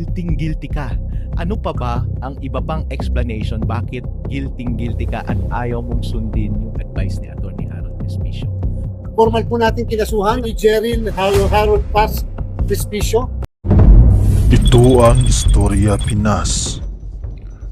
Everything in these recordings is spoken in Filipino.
guilty ka. Ano pa ba ang iba pang explanation bakit guilty ka at ayaw mong sundin yung advice ni Atty. Harold Respicio? Formal po natin kinasuhan ni Jerin Harold Paz Respicio. Ito ang Istorya Pinas.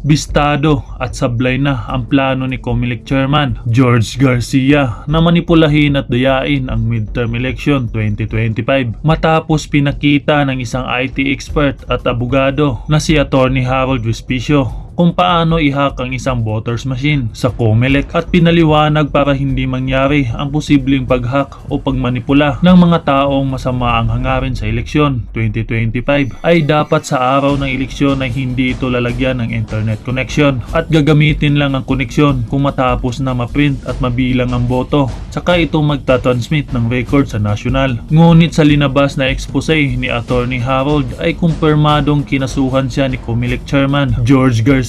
Bistado at sablay na ang plano ni COMELEC Chairman George Garcia na manipulahin at dayain ang midterm election 2025 matapos pinakita ng isang IT expert at abogado na si Atty. Harold Respicio kung paano i-hack ang isang voters machine sa COMELEC at pinaliwanag para hindi mangyari ang posibleng pag-hack o pagmanipula ng mga taong masama ang hangarin sa eleksyon 2025 ay dapat sa araw ng eleksyon ay hindi ito lalagyan ng internet connection at gagamitin lang ang koneksyon kung matapos na ma-print at mabilang ang boto saka ito magta-transmit ng record sa national. Ngunit sa linabas na expose ni Atty. Harold ay kumpirmadong kinasuhan siya ni COMELEC Chairman George Garcia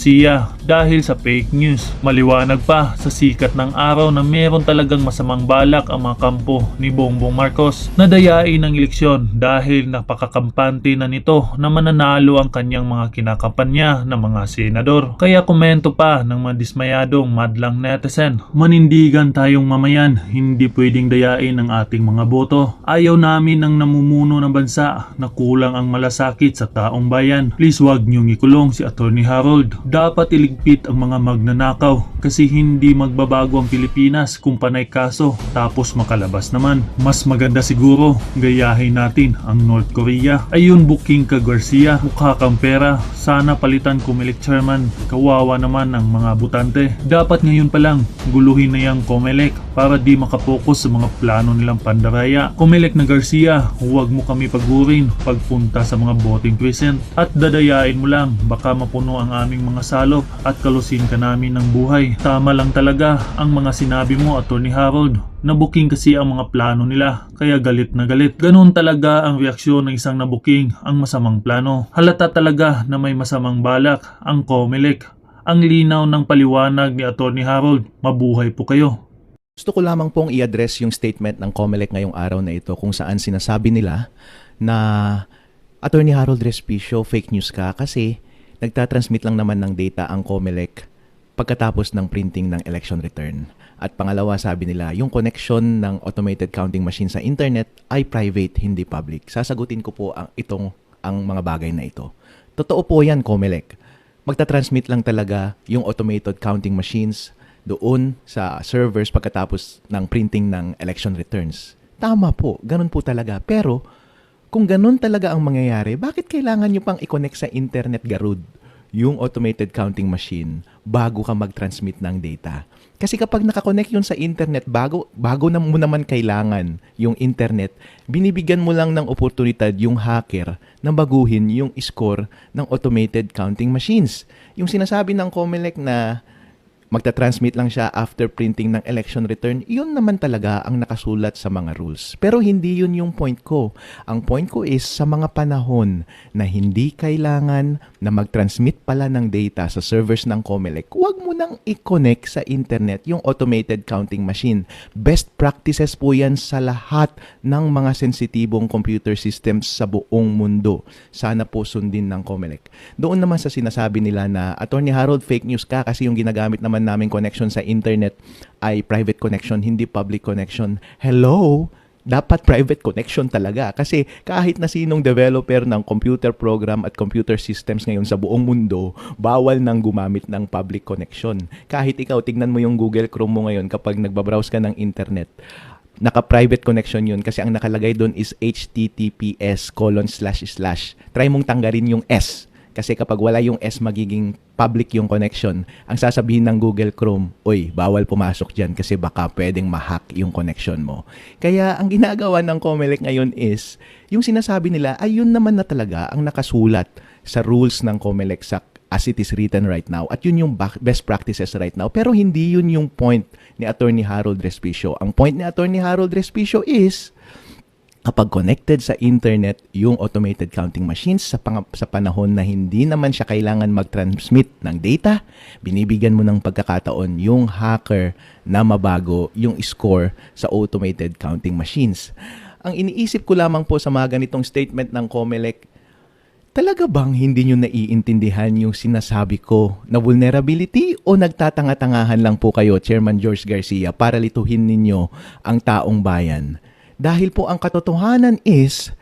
dahil sa fake news. Maliwanag pa sa sikat ng araw na meron talagang masamang balak ang mga kampo ni Bongbong Marcos na dayain ang eleksyon dahil napakakampante na nito na mananalo ang kanyang mga kinakampanya ng mga senador. Kaya komento pa ng mga dismayadong madlang netizen, manindigan tayong mamayan, hindi pwedeng dayain ang ating mga boto. Ayaw namin ng namumuno ng bansa na kulang ang malasakit sa taong bayan. Please wag niyong ikulong si Atty. Harold. Dapat iligpit ang mga magnanakaw kasi hindi magbabago ang Pilipinas kung panay kaso tapos makalabas naman. Mas maganda siguro gayahin natin ang North Korea. Ayun, booking ka Garcia, mukha kang pera, sana palitan COMELEC Chairman, kawawa naman ang mga butante. Dapat ngayon pa lang guluhin na yung COMELEC para di makapokus sa mga plano nilang pandaraya. COMELEC na Garcia, huwag mo kami pagurin pagpunta sa mga voting precinct at dadayain mo lang, baka mapuno ang aming mga salop at kalusin ka namin ng buhay. Tama lang talaga ang mga sinabi mo, Atty. Harold. Nabuking kasi ang mga plano nila, kaya galit na galit. Ganun talaga ang reaksyon ng isang nabuking ang masamang plano. Halata talaga na may masamang balak ang COMELEC. Ang linaw ng paliwanag ni Atty. Harold. Mabuhay po kayo. Gusto ko lamang pong i-address yung statement ng COMELEC ngayong araw na ito kung saan sinasabi nila na Atty. Harold Respicio, fake news ka kasi nagtatransmit lang naman ng data ang COMELEC pagkatapos ng printing ng election return. At pangalawa, sabi nila, yung connection ng automated counting machine sa internet ay private, hindi public. Sasagutin ko po ang mga bagay na ito. Totoo po yan, COMELEC. Magtatransmit lang talaga yung automated counting machines doon sa servers pagkatapos ng printing ng election returns. Tama po, ganun po talaga. Pero kung ganun talaga ang mangyayari, bakit kailangan nyo pang i-connect sa internet, Garud, yung automated counting machine bago ka mag-transmit ng data? Kasi kapag nakakonect yun sa internet, bago na mo naman kailangan yung internet, binibigyan mo lang ng oportunidad yung hacker na baguhin yung score ng automated counting machines. Yung sinasabi ng COMELEC na magta-transmit lang siya after printing ng election return, yun naman talaga ang nakasulat sa mga rules. Pero hindi yun yung point ko. Ang point ko is sa mga panahon na hindi kailangan na mag-transmit pala ng data sa servers ng COMELEC, huwag mo nang i-connect sa internet yung automated counting machine. Best practices po yan sa lahat ng mga sensitibong computer systems sa buong mundo. Sana po sundin ng COMELEC. Doon naman sa sinasabi nila na Atty. Harold, fake news ka kasi yung ginagamit naman namin connection sa internet ay private connection, hindi public connection. Hello? Dapat private connection talaga kasi kahit na sinong developer ng computer program at computer systems ngayon sa buong mundo, bawal nang gumamit ng public connection. Kahit ikaw, tignan mo yung Google Chrome mo ngayon kapag nagbabrowse ka ng internet, naka-private connection yun kasi ang nakalagay doon is https://. Try mong tanggalin yung S. Kasi kapag wala yung S, magiging public yung connection. Ang sasabihin ng Google Chrome, oy, bawal pumasok dyan kasi baka pwedeng ma-hack yung connection mo. Kaya ang ginagawa ng COMELEC ngayon is, yung sinasabi nila, ay yun naman na talaga ang nakasulat sa rules ng COMELEC as it is written right now. At yun yung best practices right now. Pero hindi yun yung point ni Atty. Harold Respicio. Ang point ni Atty. Harold Respicio is, kapag connected sa internet yung automated counting machines sa panahon na hindi naman siya kailangan mag-transmit ng data, binibigyan mo ng pagkakataon yung hacker na mabago yung score sa automated counting machines. Ang iniisip ko lamang po sa mga ganitong statement ng COMELEC, Talaga bang hindi nyo naiintindihan yung sinasabi ko na vulnerability o nagtatanga-tangahan lang po kayo, Chairman George Garcia, para lituhin ninyo ang taong bayan? Dahil po ang katotohanan is,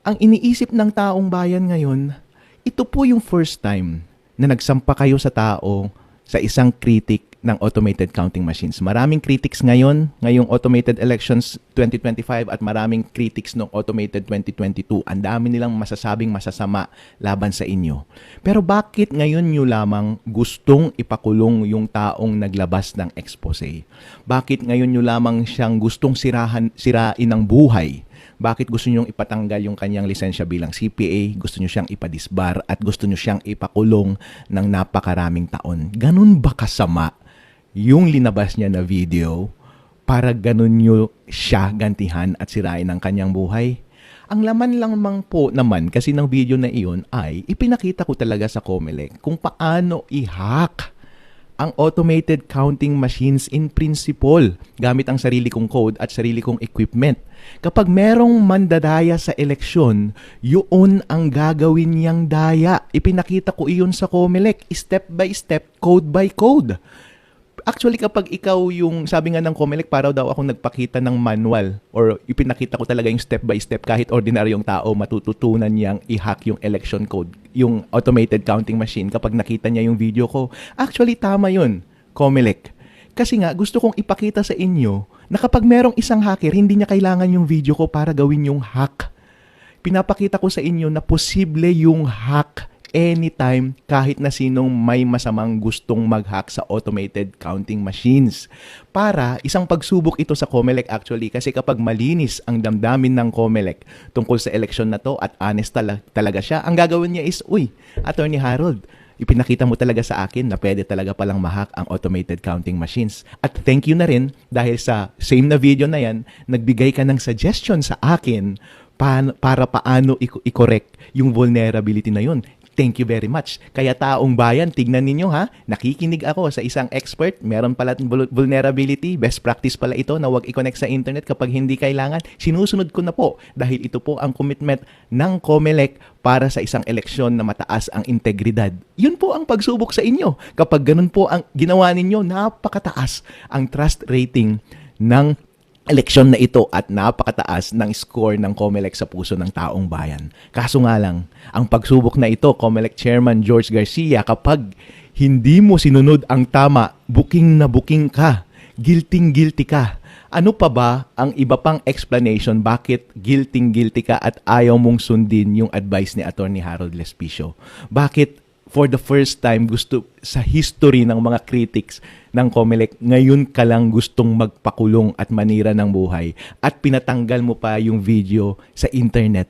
ang iniisip ng taong bayan ngayon, ito po yung first time na nagsampa kayo sa tao sa isang critic ng automated counting machines. Maraming critics ngayong automated elections 2025 at maraming critics ng automated 2022. Ang dami nilang masasabing masasama laban sa inyo. Pero bakit ngayon nyo lamang gustong ipakulong yung taong naglabas ng expose? Bakit ngayon nyo lamang siyang gustong sirain ng buhay? Bakit gusto nyo ipatanggal yung kanyang lisensya bilang CPA, gusto nyo siyang ipadisbar at gusto nyo siyang ipakulong ng napakaraming taon? Ganun ba kasama yung linabas niya na video para ganun nyo siya gantihan at sirain ang kanyang buhay? Ang laman lang po naman kasi ng video na iyon ay ipinakita ko talaga sa COMELEC kung paano i-hack ang automated counting machines in principle gamit ang sarili kong code at sarili kong equipment. Kapag merong mandadaya sa eleksyon, yun ang gagawin niyang daya. Ipinakita ko iyon sa COMELEC, step by step, code by code. Actually, kapag ikaw yung, sabi nga ng COMELEC, para daw akong nagpakita ng manual or ipinakita ko talaga yung step by step, kahit ordinaryong tao, matututunan niyang i-hack yung election code, yung automated counting machine kapag nakita niya yung video ko. Actually, tama yun, COMELEC. Kasi nga, gusto kong ipakita sa inyo na kapag merong isang hacker, hindi niya kailangan yung video ko para gawin yung hack. Pinapakita ko sa inyo na posible yung hack anytime kahit na sinong may masamang gustong mag-hack sa automated counting machines. Para isang pagsubok ito sa COMELEC actually, kasi kapag malinis ang damdamin ng COMELEC tungkol sa eleksyon na to at honest talaga siya, ang gagawin niya is, uy, Attorney Harold, ipinakita mo talaga sa akin na pwede talaga palang ma-hack ang automated counting machines. At thank you na rin dahil sa same na video na yan, nagbigay ka ng suggestion sa akin para paano i-correct yung vulnerability na yun. Thank you very much. Kaya taong bayan, tignan ninyo ha, nakikinig ako sa isang expert, meron pala vulnerability, best practice pala ito na huwag i-connect sa internet kapag hindi kailangan. Sinusunod ko na po dahil ito po ang commitment ng COMELEC para sa isang eleksyon na mataas ang integridad. Yun po ang pagsubok sa inyo. Kapag ganun po ang ginawa ninyo, napakataas ang trust rating ng eleksyon na ito at napakataas ng score ng COMELEC sa puso ng taong bayan. Kaso nga lang, ang pagsubok na ito, COMELEC Chairman George Garcia, kapag hindi mo sinunod ang tama, booking na booking ka, guilty ka. Ano pa ba ang iba pang explanation bakit guilty ka at ayaw mong sundin yung advice ni Attorney Harold Lespicio? Bakit for the first time gusto sa history ng mga critics ng COMELEC, ngayon ka lang gustong magpakulong at manira ng buhay at pinatanggal mo pa yung video sa internet?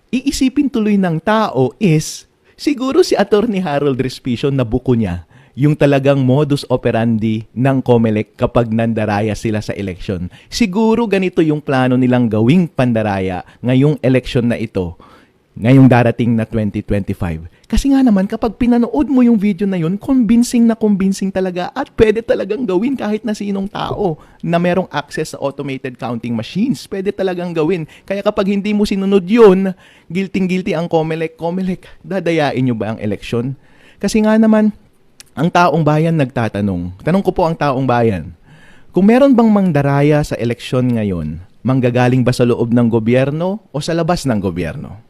Iisipin tuloy ng tao is, siguro si Attorney Harold Lespicio na buko niya yung talagang modus operandi ng COMELEC kapag nandaraya sila sa eleksyon. Siguro ganito yung plano nilang gawing pandaraya ngayong eleksyon na ito, ngayong darating na 2025. Kasi nga naman, kapag pinanood mo yung video na yun, convincing talaga at pwede talagang gawin kahit na sinong tao na merong access sa automated counting machines. Pwede talagang gawin. Kaya kapag hindi mo sinunod yun, guilty ang COMELEC. COMELEC, dadayain nyo ba ang eleksyon? Kasi nga naman, ang taong bayan nagtatanong. Tanong ko po ang taong bayan, kung meron bang mangdaraya sa eleksyon ngayon, manggagaling ba sa loob ng gobyerno o sa labas ng gobyerno?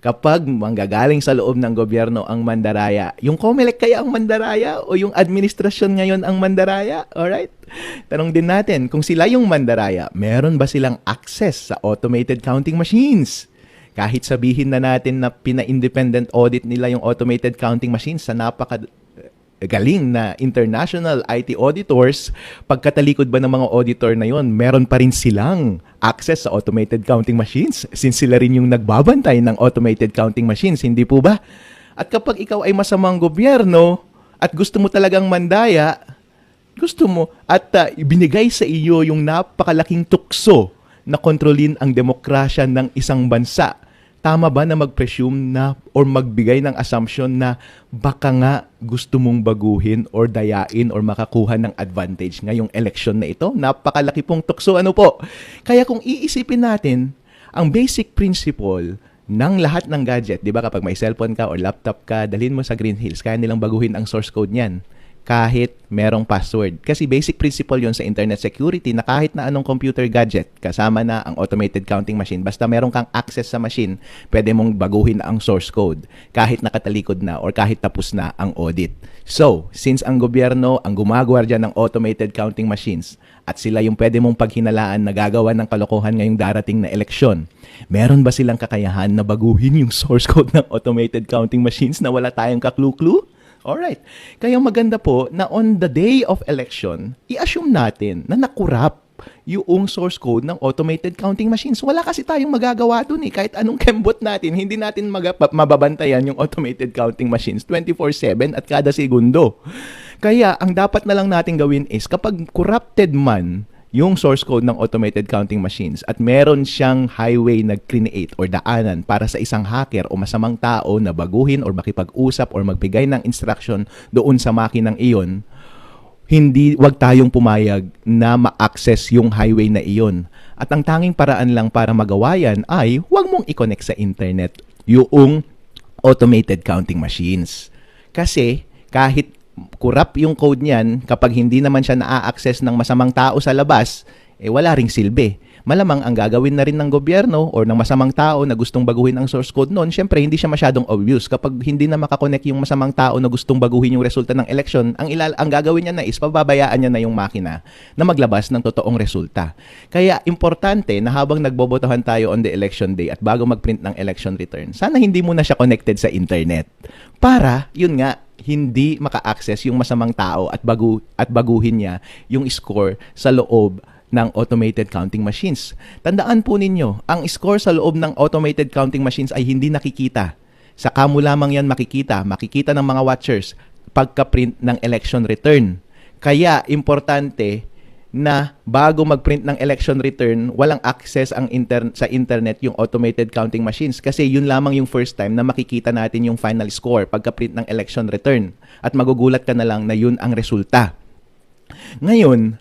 Kapag manggagaling sa loob ng gobyerno ang mandaraya, yung COMELEC kaya ang mandaraya o yung administrasyon ngayon ang mandaraya? Alright? Tanong din natin, kung sila yung mandaraya, meron ba silang access sa automated counting machines? Kahit sabihin na natin na pina-independent audit nila yung automated counting machines sa galing na international IT auditors, pagkatalikod ba ng mga auditor na yon, meron pa rin silang access sa automated counting machines since sila rin yung nagbabantay ng automated counting machines, hindi po ba? At kapag ikaw ay masamang gobyerno at gusto mo talagang mandaya, gusto mo at ibinigay sa iyo yung napakalaking tukso na kontrolin ang demokrasya ng isang bansa, tama ba na mag-presume na or magbigay ng assumption na baka nga gusto mong baguhin or dayain or makakuha ng advantage ngayong eleksyon na ito? Napakalaki pong tukso, ano po? Kaya kung iisipin natin, ang basic principle ng lahat ng gadget. Di ba kapag may cellphone ka or laptop ka, dalhin mo sa Green Hills, kaya nilang baguhin ang source code niyan kahit merong password. Kasi basic principle yon sa internet security na kahit na anong computer gadget, kasama na ang automated counting machine, basta meron kang access sa machine, pwede mong baguhin ang source code kahit nakatalikod na or kahit tapos na ang audit. So, since ang gobyerno ang gumagwardya ng automated counting machines at sila yung pwede mong paghinalaan na gagawa ng kalokohan ngayong darating na eleksyon, meron ba silang kakayahan na baguhin yung source code ng automated counting machines na wala tayong kaklu-clue? Alright. Kaya maganda po na on the day of election, i-assume natin na nakurap yung source code ng automated counting machines. Wala kasi tayong magagawa dun eh. Kahit anong kembot natin, hindi natin mababantayan yung automated counting machines 24/7 at kada segundo. Kaya ang dapat na lang natin gawin is kapag corrupted man yung source code ng automated counting machines at meron siyang highway na create or daanan para sa isang hacker o masamang tao na baguhin or makipag-usap or magbigay ng instruction doon sa makinang iyon, wag tayong pumayag na ma-access yung highway na iyon. At ang tanging paraan lang para magawa yan ay wag mong i-connect sa internet yung automated counting machines. Kasi kahit corrupt yung code niyan, kapag hindi naman siya na-access ng masamang tao sa labas, wala ring silbi. Malamang ang gagawin na rin ng gobyerno or ng masamang tao na gustong baguhin ang source code noon, syempre hindi siya masyadong obvious. Kapag hindi na makakonect yung masamang tao na gustong baguhin yung resulta ng election, ang gagawin niya na is pababayaan niya na yung makina na maglabas ng totoong resulta. Kaya importante na habang nagbobotohan tayo on the election day at bago mag-print ng election return, sana hindi muna siya connected sa internet. Para, yun nga, hindi maka-access yung masamang tao at baguhin niya yung score sa loob ng automated counting machines. Tandaan po ninyo, ang score sa loob ng automated counting machines ay hindi nakikita. Saka mo lamang yan makikita ng mga watchers pagka-print ng election return. Kaya importante na bago mag-print ng election return, walang access sa internet yung automated counting machines kasi yun lamang yung first time na makikita natin yung final score pagka-print ng election return at magugulat ka na lang na yun ang resulta. Ngayon,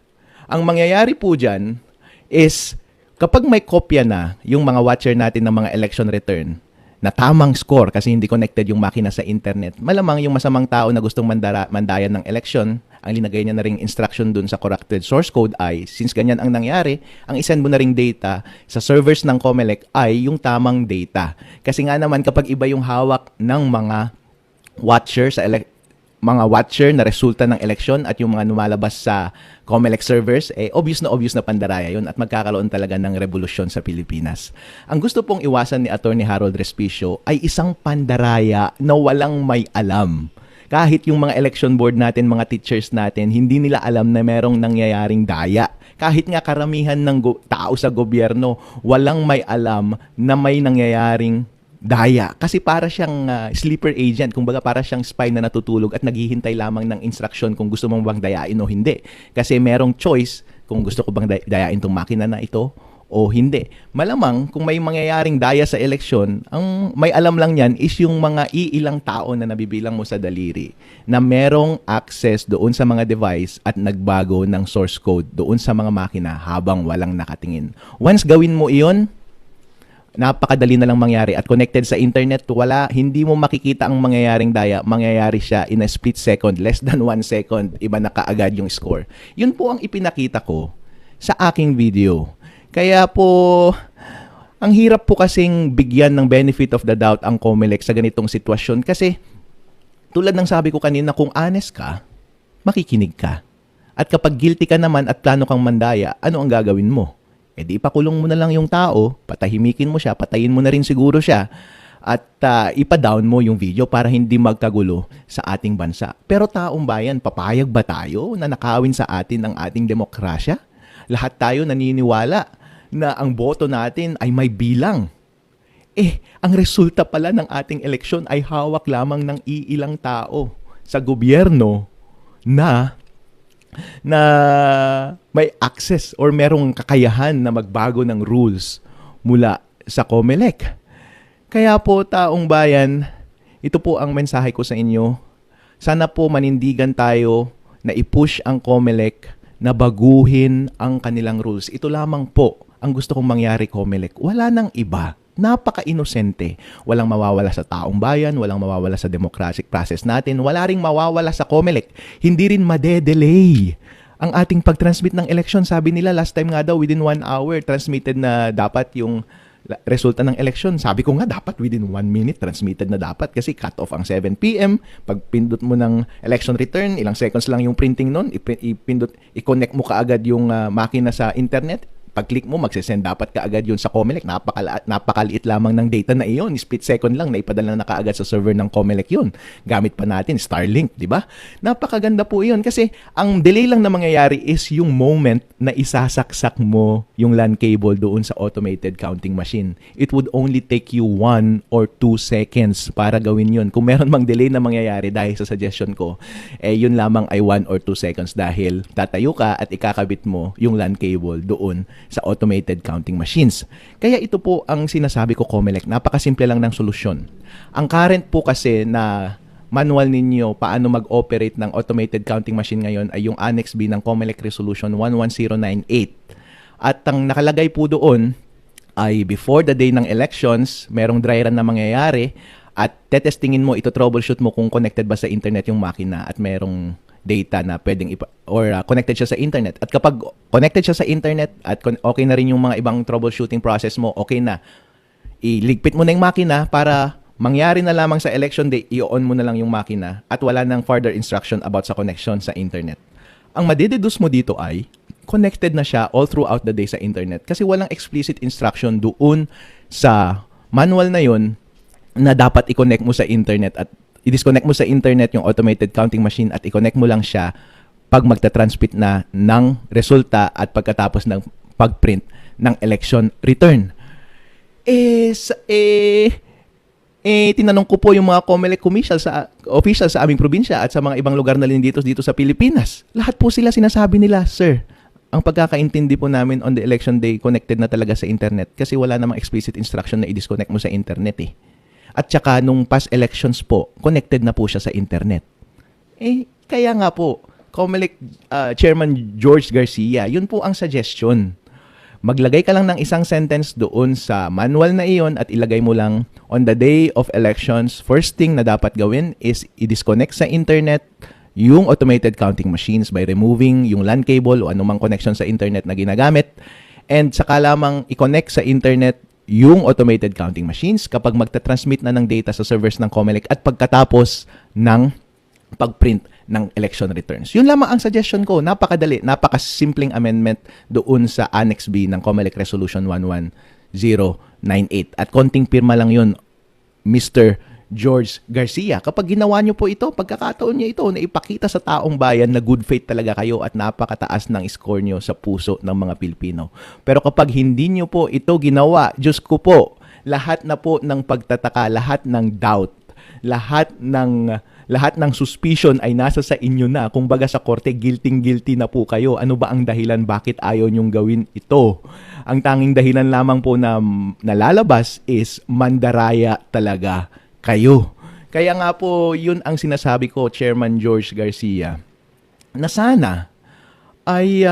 ang mangyayari po dyan is kapag may kopya na yung mga watcher natin ng mga election return na tamang score kasi hindi connected yung makina sa internet, malamang yung masamang tao na gustong mandayan ng election, ang linagay niya na ring instruction dun sa corrupted source code ay, since ganyan ang nangyari, ang isend mo na ring data sa servers ng COMELEC ay yung tamang data. Kasi nga naman kapag iba yung hawak ng mga watcher na resulta ng eleksyon at yung mga lumalabas sa COMELEC servers, obvious na pandaraya yun at magkakaroon talaga ng revolusyon sa Pilipinas. Ang gusto pong iwasan ni Attorney Harold Respicio ay isang pandaraya na walang may alam. Kahit yung mga election board natin, mga teachers natin, hindi nila alam na merong nangyayaring daya. Kahit nga karamihan ng tao sa gobyerno, walang may alam na may nangyayaring daya. Kasi para siyang sleeper agent, kumbaga para siyang spy na natutulog at naghihintay lamang ng instruction kung gusto mong bang dayain o hindi. Kasi merong choice kung gusto ko bang dayain tong makina na ito o hindi. Malamang kung may mangyayaring daya sa eleksyon, ang may alam lang yan is yung mga iilang tao na nabibilang mo sa daliri na merong access doon sa mga device at nagbago ng source code doon sa mga makina habang walang nakatingin. Once gawin mo iyon, napakadali na lang mangyari at connected sa internet, hindi mo makikita ang mangyayaring daya, mangyayari siya in a split second, less than 1 second, iba na kaagad yung score. Yun po ang ipinakita ko sa aking video. Kaya po, ang hirap po kasing bigyan ng benefit of the doubt ang COMELEC sa ganitong sitwasyon kasi tulad ng sabi ko kanina, kung honest ka, makikinig ka. At kapag guilty ka naman at plano kang mandaya, ano ang gagawin mo? Di ipakulong mo na lang yung tao, patahimikin mo siya, patayin mo na rin siguro siya, at ipa-down mo yung video para hindi magkagulo sa ating bansa. Pero taong bayan, papayag ba tayo na nakawin sa atin ang ating demokrasya? Lahat tayo naniniwala na ang boto natin ay may bilang. Ang resulta pala ng ating eleksyon ay hawak lamang ng iilang tao sa gobyerno na may access or merong kakayahan na magbago ng rules mula sa COMELEC. Kaya po taong bayan, ito po ang mensahe ko sa inyo. Sana po manindigan tayo na i-push ang COMELEC na baguhin ang kanilang rules. Ito lamang po ang gusto kong mangyari, COMELEC. Wala nang iba. Napaka-inosente. Walang mawawala sa taong bayan, walang mawawala sa democratic process natin, wala ring mawawala sa COMELEC. Hindi rin madedelay ang ating pag-transmit ng election. Sabi nila last time nga daw within 1 hour transmitted na dapat yung resulta ng election. Sabi ko nga dapat within 1 minute transmitted na dapat kasi cut-off ang 7 PM. Pag pindot mo ng election return, ilang seconds lang yung printing nun, i-connect mo kaagad yung makina sa internet. Pag-click mo, magsisend dapat kaagad yun sa COMELEC. Napakaliit lamang ng data na iyon. Split second lang, naipadala na kaagad sa server ng COMELEC yun. Gamit pa natin, Starlink, di ba? Napakaganda po yun kasi ang delay lang na mangyayari is yung moment na isasaksak mo yung LAN cable doon sa automated counting machine. It would only take you 1 or 2 seconds para gawin yun. Kung meron mang delay na mangyayari dahil sa suggestion ko, yun lamang ay 1 or 2 seconds dahil tatayo ka at ikakabit mo yung LAN cable doon sa automated counting machines. Kaya ito po ang sinasabi ko, COMELEC, napakasimple lang ng solusyon. Ang current po kasi na manual ninyo paano mag-operate ng automated counting machine ngayon ay yung Annex B ng COMELEC Resolution 11098. At ang nakalagay po doon ay before the day ng elections, merong dry run na mangyayari at tetestingin mo, ito troubleshoot mo kung connected ba sa internet yung makina at merong data na pwedeng connected siya sa internet. At kapag connected siya sa internet at okay na rin yung mga ibang troubleshooting process mo, okay na. Iligpit mo na yung makina para mangyari na lamang sa election day, i-on mo na lang yung makina at wala nang further instruction about sa connection sa internet. Ang madideduce mo dito ay connected na siya all throughout the day sa internet kasi walang explicit instruction doon sa manual na yun na dapat i-connect mo sa internet at i-disconnect mo sa internet yung automated counting machine at i-connect mo lang siya pag magta-transmit na ng resulta at pagkatapos ng pag-print ng election return. Tinanong ko po yung mga COMELEC officials sa aming probinsya at sa mga ibang lugar na rin dito sa Pilipinas. Lahat po sila sinasabi nila, sir, ang pagkakaintindi po namin on the election day connected na talaga sa internet kasi wala namang explicit instruction na i-disconnect mo sa internet eh. At saka nung past elections po, connected na po siya sa internet. Kaya nga po, COMELEC Chairman George Garcia, yun po ang suggestion. Maglagay ka lang ng isang sentence doon sa manual na iyon at ilagay mo lang on the day of elections, first thing na dapat gawin is i-disconnect sa internet yung automated counting machines by removing yung LAN cable o anumang connection sa internet na ginagamit and saka lamang i-connect sa internet yung automated counting machines kapag magta-transmit na ng data sa servers ng COMELEC at pagkatapos ng pag-print ng election returns. Yun lamang ang suggestion ko. Napakadali, napakasimpleng amendment doon sa Annex B ng COMELEC Resolution 11098. At konting pirma lang yun, Mr. George Garcia. Kapag ginawa nyo po ito, pagkakataon nyo ito na ipakita sa taong bayan na good faith talaga kayo at napakataas ng score nyo sa puso ng mga Pilipino. Pero kapag hindi nyo po ito ginawa, Diyos ko po, lahat na po ng pagtataka, lahat ng doubt, lahat ng suspicion ay nasa sa inyo na. Kung baga sa korte, guilty na po kayo. Ano ba ang dahilan bakit ayaw nyong gawin ito? Ang tanging dahilan lamang po na nalalabas is mandaraya talaga kayo. Kaya nga po, yun ang sinasabi ko, Chairman George Garcia, na sana ay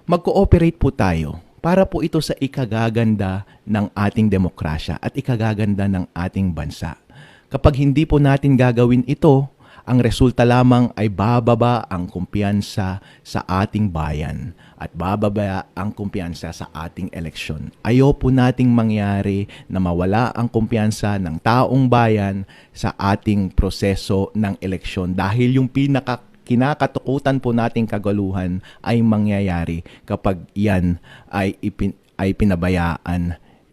mag-cooperate po tayo para po ito sa ikagaganda ng ating demokrasya at ikagaganda ng ating bansa. Kapag hindi po natin gagawin ito, ang resulta lamang ay bababa ang kumpiyansa sa ating bayan at bababa ang kumpiyansa sa ating eleksyon. Ayaw po nating mangyari na mawala ang kumpiyansa ng taong bayan sa ating proseso ng eleksyon dahil yung kinakatukutan po nating kagaluhan ay mangyayari kapag yan ay pinabayaan